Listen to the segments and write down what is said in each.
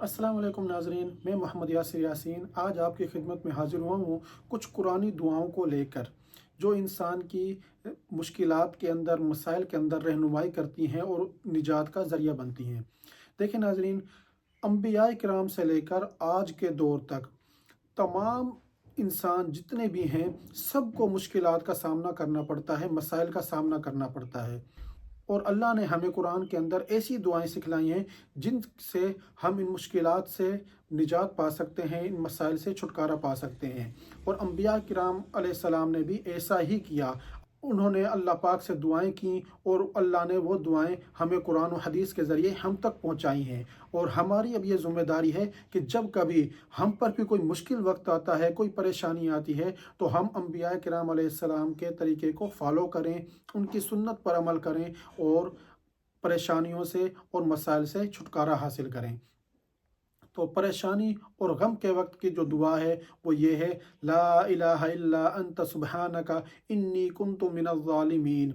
अस्सलाम वालेकुम नाजरीन, मैं मोहम्मद यासिर यासीन आज आपकी खिदमत में हाजिर हुआ हूँ कुछ कुरानी दुआओं को लेकर जो इंसान की मुश्किलात के अंदर मसाइल के अंदर रहनुमाई करती हैं और निजात का ज़रिया बनती हैं। देखिए नाजरीन, अम्बिया किराम से लेकर आज के दौर तक तमाम इंसान जितने भी हैं सबको मुश्किलात का सामना करना पड़ता है, मसाइल का सामना करना पड़ता है। और अल्लाह ने हमें कुरान के अंदर ऐसी दुआएं सिखलाई हैं जिनसे हम इन मुश्किलात से निजात पा सकते हैं, इन मसाइल से छुटकारा पा सकते हैं। और अम्बिया किराम अलैहिस्सलाम ने भी ऐसा ही किया। उन्होंने अल्लाह पाक से दुआएं की और अल्लाह ने वो दुआएं हमें कुरान और हदीस के ज़रिए हम तक पहुंचाई हैं। और हमारी अब ये ज़िम्मेदारी है कि जब कभी हम पर भी कोई मुश्किल वक्त आता है, कोई परेशानी आती है, तो हम अम्बिया किराम अलैहिस्सलाम के तरीके को फ़ॉलो करें, उनकी सुन्नत पर अमल करें और परेशानियों से और मसाइल से छुटकारा हासिल करें। तो परेशानी और गम के वक्त की जो दुआ है वो ये है, ला इलाहा इल्ला अंत सुब्हानका इन्नी कुन्तु मिनज़ ज़ालिमीन।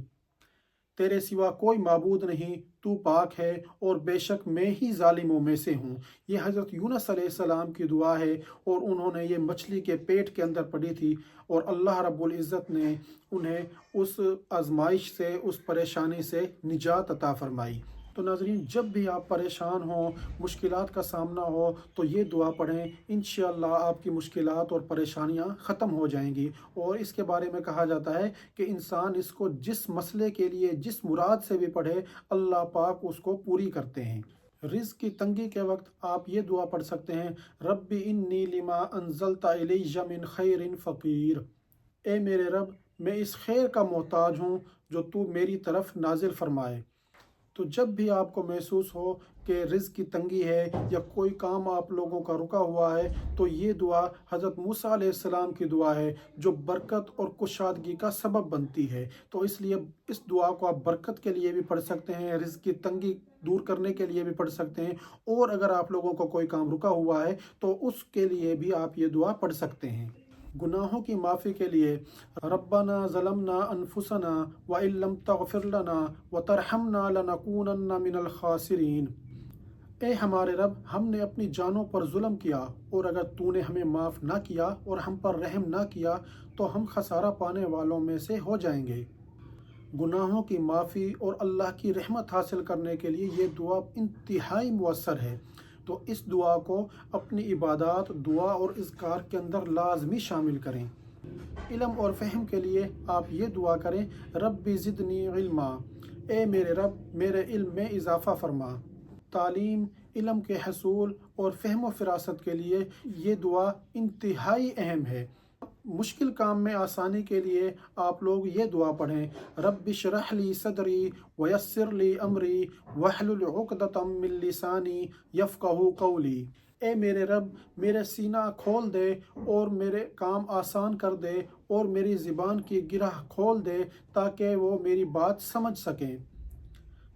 तेरे सिवा कोई माबूद नहीं, तू पाक है और बेशक मैं ही जालिमों में से हूँ। ये हज़रत यूनुस अलैहिस्सलाम की दुआ है और उन्होंने ये मछली के पेट के अंदर पड़ी थी और अल्लाह रब्बुल इज़्ज़त ने उन्हें उस आजमाइश से, उस परेशानी से निजात अता फरमाई। तो नाज़रीन, जब भी आप परेशान हों, मुश्किलात का सामना हो, तो ये दुआ पढ़ें। इंशाअल्लाह आपकी मुश्किलात और परेशानियाँ ख़त्म हो जाएंगी। और इसके बारे में कहा जाता है कि इंसान इसको जिस मसले के लिए, जिस मुराद से भी पढ़े, अल्लाह पाक उसको पूरी करते हैं। रिज़्क़ की तंगी के वक्त आप ये दुआ पढ़ सकते हैं, रब्बी इन्नी लिमा अंज़लता इलैया मिन खैरिन फ़कीर। ए मेरे रब, मैं इस खैर का मोहताज हूँ जो तू मेरी तरफ नाजिल फरमाए। तो जब भी आपको महसूस हो कि रिज़्क़ की तंगी है या कोई काम आप लोगों का रुका हुआ है, तो ये दुआ हज़रत मूसा अलैहिस्सलाम की दुआ है जो बरकत और कुशादगी का सबब बनती है। तो इसलिए इस दुआ को आप बरकत के लिए भी पढ़ सकते हैं, रिज़्क़ की तंगी दूर करने के लिए भी पढ़ सकते हैं, और अगर आप लोगों को कोई काम रुका हुआ है तो उसके लिए भी आप ये दुआ पढ़ सकते हैं। गुनाहों की माफ़ी के लिए, रब्बना ज़लमना अनफुसना व इल्लम तग़फिर लना व तरहमना लनकूनन्ना मिनल खासिरीन। ए हमारे रब, हमने अपनी जानों पर जुल्म किया और अगर तूने हमें माफ़ ना किया और हम पर रहम ना किया तो हम खसारा पाने वालों में से हो जाएंगे। गुनाहों की माफ़ी और अल्लाह की रहमत हासिल करने के लिए ये दुआ इंतहाई मुअस्सर है। तो इस दुआ को अपनी इबादत, दुआ और इज़कार के अंदर लाजमी शामिल करें। इल्म और फ़हम के लिए आप ये दुआ करें, रब्बी ज़िदनी इल्मा। ए मेरे रब, मेरे इल्म में इजाफ़ा फरमा। तालीम, इल्म के हसूल और फ़हम व फ़िरासत के लिए ये दुआ इंतहाई अहम है। मुश्किल काम में आसानी के लिए आप लोग ये दुआ पढ़ें, रब्बि इश्रह ली सदरी वयस्सिर ली अमरी वहलुल उक़दतम मिन लिसानी यफ़क़हू क़ौली। ए मेरे रब, मेरे सीना खोल दे और मेरे काम आसान कर दे और मेरी ज़िबान की गिरह खोल दे ताकि वो मेरी बात समझ सकें।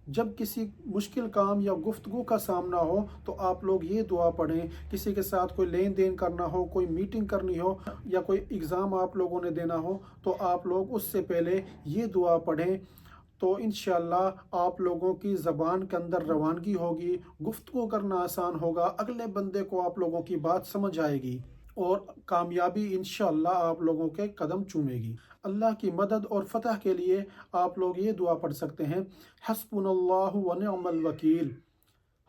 जब किसी मुश्किल काम या गुफ्तगू का सामना हो तो आप लोग ये दुआ पढ़ें। किसी के साथ कोई लेन देन करना हो, कोई मीटिंग करनी हो या कोई एग्ज़ाम आप लोगों ने देना हो, तो आप लोग उससे पहले ये दुआ पढ़ें। तो इंशाअल्लाह आप लोगों की ज़बान के अंदर रवानगी होगी, गुफ्तगू करना आसान होगा, अगले बंदे को आप लोगों की बात समझ आएगी और कामयाबी इंशाअल्लाह आप लोगों के कदम चूमेगी। अल्लाह की मदद और फतह के लिए आप लोग ये दुआ पढ़ सकते हैं, हस्बुनल्लाहु व निअमल वकील।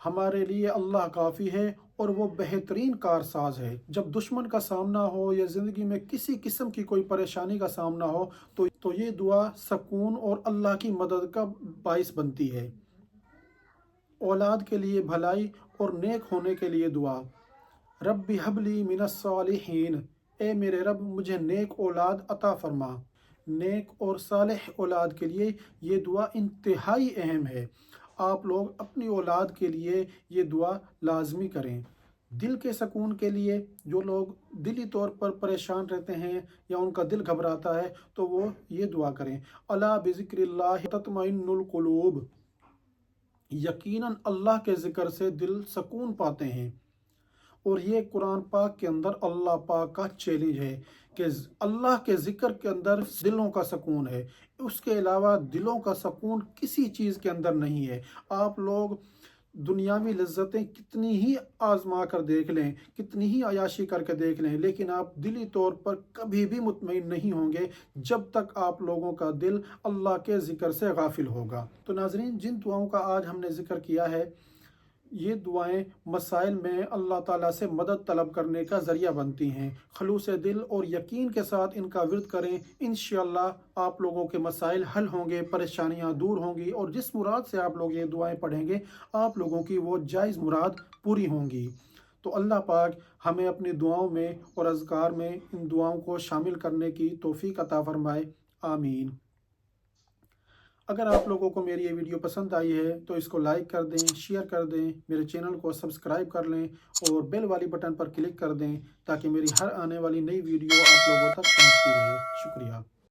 हमारे लिए अल्लाह काफ़ी है और वो बेहतरीन कारसाज है। जब दुश्मन का सामना हो या ज़िंदगी में किसी किस्म की कोई परेशानी का सामना हो तो ये दुआ सकून और अल्लाह की मदद का बाइस बनती है। औलाद के लिए भलाई और नेक होने के लिए दुआ, रब्बी हबली मिनस सालिहीन। ए मेरे रब, मुझे नेक औलाद अता फरमा। नेक और सालेह औलाद के लिए ये दुआ इंतहाई अहम है। आप लोग अपनी औलाद के लिए ये दुआ लाजमी करें। दिल के सुकून के लिए, जो लोग दिली तौर पर परेशान रहते हैं या उनका दिल घबराता है, तो वो ये दुआ करें, अला बिज़िक्रिल्लाहि तत्मइन्नुल कुलूब। यकीनन अल्लाह के ज़िक्र से दिल सुकून पाते हैं। और ये कुरान पाक के अंदर अल्लाह पाक का चैलेंज है कि अल्लाह के ज़िक्र के अंदर दिलों का सुकून है, उसके अलावा दिलों का सुकून किसी चीज़ के अंदर नहीं है। आप लोग दुनियावी लज्जतें कितनी ही आजमा कर देख लें, कितनी ही अयाशी करके देख लें, लेकिन आप दिली तौर पर कभी भी मुतमईन नहीं होंगे जब तक आप लोगों का दिल अल्लाह के ज़िक्र से गाफिल होगा। तो नाज़रीन, जिन दुआओं का आज हमने ज़िक्र किया है, ये दुआएं मसाइल में अल्लाह ताला से मदद तलब करने का ज़रिया बनती हैं। खलूस दिल और यकीन के साथ इनका विर्द करें, इंशाअल्लाह आप लोगों के मसाइल हल होंगे, परेशानियां दूर होंगी, और जिस मुराद से आप लोग ये दुआएं पढ़ेंगे आप लोगों की वो जायज़ मुराद पूरी होंगी। तो अल्लाह पाक हमें अपनी दुआओं में और अज़कार में इन दुआओं को शामिल करने की तौफीक अता फरमाए। आमीन। अगर आप लोगों को मेरी ये वीडियो पसंद आई है तो इसको लाइक कर दें, शेयर कर दें, मेरे चैनल को सब्सक्राइब कर लें और बेल वाली बटन पर क्लिक कर दें ताकि मेरी हर आने वाली नई वीडियो आप लोगों तक पहुंचती रहे। शुक्रिया।